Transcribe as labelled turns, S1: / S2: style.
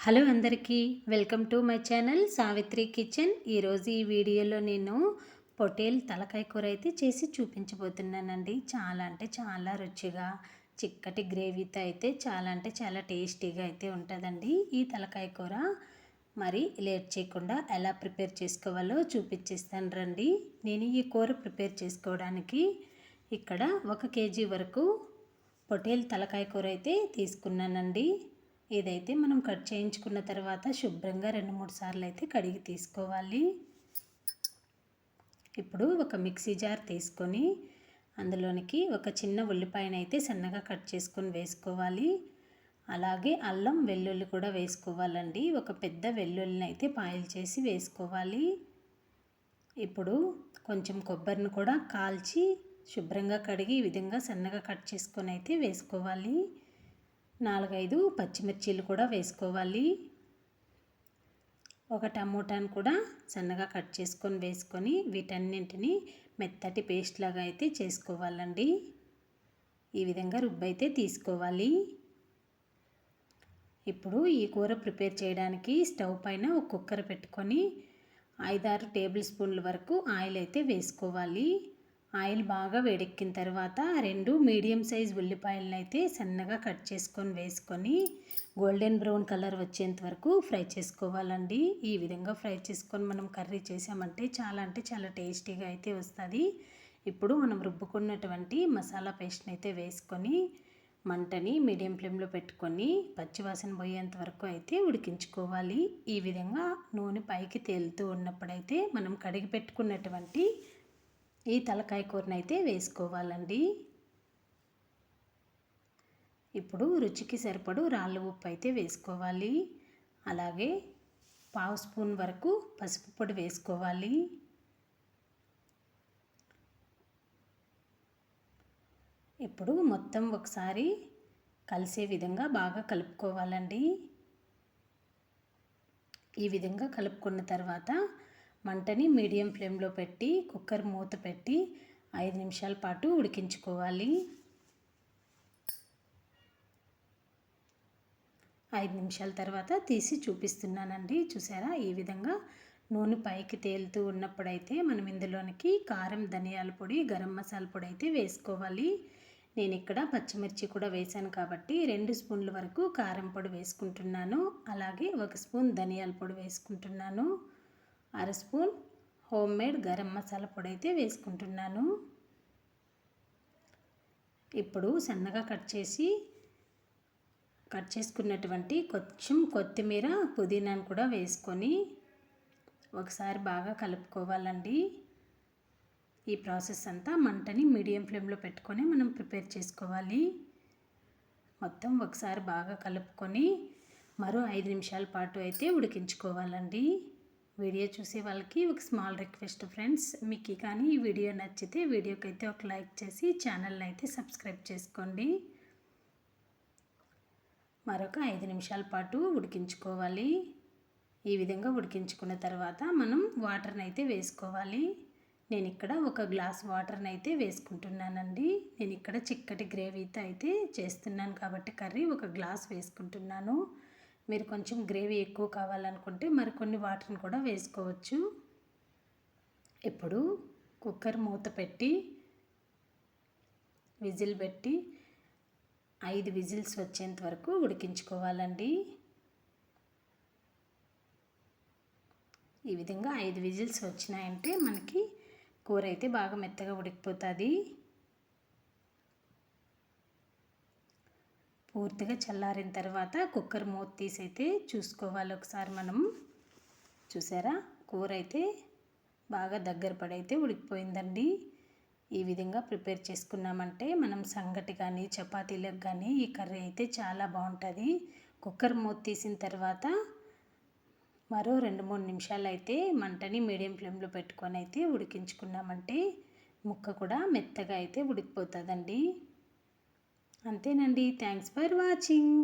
S1: Hello అందరికీ welcome to my channel Savitri kitchen. ఈరోజు ఈ వీడియోలో నేను పొటేల్ తలకాయ కూర అయితే చేసి చూపించబోతున్నానండి. చాలా అంటే చాలా రుచిగా చిక్కటి గ్రేవీతో అయితే చాలా అంటే చాలా టేస్టీగా అయితే ఉంటుందండి ఈ తలకాయ కూర. మరి లేట్ చేయకుండా ఎలా ప్రిపేర్ చేసుకోవాలో చూపించేస్తాను రండి. నేను ఈ కూర ప్రిపేర్ చేసుకోవడానికి ఇక్కడ 1 కేజీ వరకు పొటేల్ తలకాయ కూర అయితే తీసుకున్నానండి. ఇదైతే మనం కట్ చేయించుకున్న తర్వాత శుభ్రంగా 2-3 సార్లు అయితే కడిగి తీసుకోవాలి. ఇప్పుడు ఒక మిక్సీ జార్ తీసుకొని అందులోనికి ఒక చిన్న ఉల్లిపాయనైతే సన్నగా కట్ చేసుకొని వేసుకోవాలి. అలాగే అల్లం వెల్లుల్లి కూడా వేసుకోవాలండి. ఒక పెద్ద వెల్లుల్లిని అయితే పాయలు చేసి వేసుకోవాలి. ఇప్పుడు కొంచెం కొబ్బరిని కూడా కాల్చి శుభ్రంగా కడిగి ఈ విధంగా సన్నగా కట్ చేసుకొని అయితే వేసుకోవాలి. 4-5 పచ్చిమిర్చీలు కూడా వేసుకోవాలి. ఒక టమోటాను కూడా సన్నగా కట్ చేసుకొని వేసుకొని వీటన్నింటినీ మెత్తటి పేస్ట్ లాగా అయితే చేసుకోవాలండి. ఈ విధంగా రుబ్బైతే తీసుకోవాలి. ఇప్పుడు ఈ కూర ప్రిపేర్ చేయడానికి స్టవ్ పైన ఒక కుక్కర్ పెట్టుకొని 5-6 టేబుల్ స్పూన్ల వరకు ఆయిల్ అయితే వేసుకోవాలి. ఆయిల్ బాగా వేడెక్కిన తర్వాత 2 మీడియం సైజ్ ఉల్లిపాయలను అయితే సన్నగా కట్ చేసుకొని వేసుకొని గోల్డెన్ బ్రౌన్ కలర్ వచ్చేంత వరకు ఫ్రై చేసుకోవాలండి. ఈ విధంగా ఫ్రై చేసుకొని మనం కర్రీ చేసామంటే చాలా టేస్టీగా అయితే వస్తుంది. ఇప్పుడు మనం రుబ్బుకున్నటువంటి మసాలా పేస్ట్ని అయితే వేసుకొని మంటని మీడియం ఫ్లేమ్లో పెట్టుకొని పచ్చివాసన పోయేంత వరకు అయితే ఉడికించుకోవాలి. ఈ విధంగా నూనె పైకి తేలుతూ ఉన్నప్పుడైతే మనం కడిగి పెట్టుకున్నటువంటి ఈ తలకాయ కూరని అయితే వేసుకోవాలండి. ఇప్పుడు రుచికి సరిపడు రాళ్ళ ఉప్పు అయితే వేసుకోవాలి. అలాగే 1/2 స్పూన్ వరకు పసుపు పొడి వేసుకోవాలి. ఇప్పుడు మొత్తం ఒకసారి కలిసే విధంగా బాగా కలుపుకోవాలండి. ఈ విధంగా కలుపుకున్న తర్వాత మంటని మీడియం ఫ్లేమ్లో పెట్టి కుక్కర్ మూత పెట్టి 5 నిమిషాల పాటు ఉడికించుకోవాలి. 5 నిమిషాల తర్వాత తీసి చూపిస్తున్నానండి. చూసారా, ఈ విధంగా నూనె పైకి తేలుతూ ఉన్నప్పుడైతే మనం ఇందులోనికి కారం, ధనియాల పొడి, గరం మసాలా పొడి అయితే వేసుకోవాలి. నేను ఇక్కడ పచ్చిమిర్చి కూడా వేసాను కాబట్టి 2 స్పూన్ల వరకు కారం పొడి వేసుకుంటున్నాను. అలాగే 1 స్పూన్ ధనియాల పొడి వేసుకుంటున్నాను. 1/2 spoon home made garam masala పొడి అయితే వేసుకుంటున్నాను. ఇప్పుడు సన్నగా కట్ చేసుకున్నటువంటి కొంచెం కొత్తిమీర, పుదీనాను కూడా వేసుకొని ఒకసారి బాగా కలుపుకోవాలండి. ఈ ప్రాసెస్ అంతా మంటని మీడియం ఫ్లేమ్లో పెట్టుకొని మనం ప్రిపేర్ చేసుకోవాలి. మొత్తం ఒకసారి బాగా కలుపుకొని మరో 5 నిమిషాల పాటు అయితే ఉడికించుకోవాలండి. వీడియో చూసే వాళ్ళకి ఒక స్మాల్ రిక్వెస్ట్ ఫ్రెండ్స్, మీకు కానీ ఈ వీడియో నచ్చితే వీడియోకి అయితే ఒక లైక్ చేసి ఛానల్ని అయితే సబ్స్క్రైబ్ చేసుకోండి. మరొక 5 నిమిషాల పాటు ఉడికించుకోవాలి. ఈ విధంగా ఉడికించుకున్న తర్వాత మనం వాటర్ని అయితే వేసుకోవాలి. నేను ఇక్కడ 1 గ్లాస్ వాటర్ని అయితే వేసుకుంటున్నానండి. నేను ఇక్కడ చిక్కటి గ్రేవీతో అయితే చేస్తున్నాను కాబట్టి కర్రీ 1 గ్లాస్ వేసుకుంటున్నాను. మీరు కొంచెం గ్రేవీ ఎక్కువ కావాలనుకుంటే మరికొన్ని వాటర్ని కూడా వేసుకోవచ్చు. ఇప్పుడు కుక్కర్ మూత పెట్టి విజిల్ పెట్టి 5 విజిల్స్ వచ్చేంత వరకు ఉడికించుకోవాలండి. ఈ విధంగా 5 విజిల్స్ వచ్చినాయంటే మనకి కూర అయితే బాగా మెత్తగా ఉడికిపోతుంది. పూర్తిగా చల్లారిన తర్వాత కుక్కర్ మూత తీసి అయితే చూసుకోవాలి ఒకసారి మనం. చూసారా, కూర అయితే బాగా దగ్గర పడైతే ఉడికిపోయిందండి. ఈ విధంగా ప్రిపేర్ చేసుకున్నామంటే మనం సంగటి కానీ చపాతీలకు కానీ ఈ కర్రీ అయితే చాలా బాగుంటుంది. కుక్కర్ మూత తీసిన తర్వాత మరో 2-3 నిమిషాలు అయితే మంటని మీడియం ఫ్లేమ్లో పెట్టుకొని అయితే ఉడికించుకున్నామంటే ముక్క కూడా మెత్తగా అయితే ఉడికిపోతుందండి. అంతేనండి. Thanks for watching.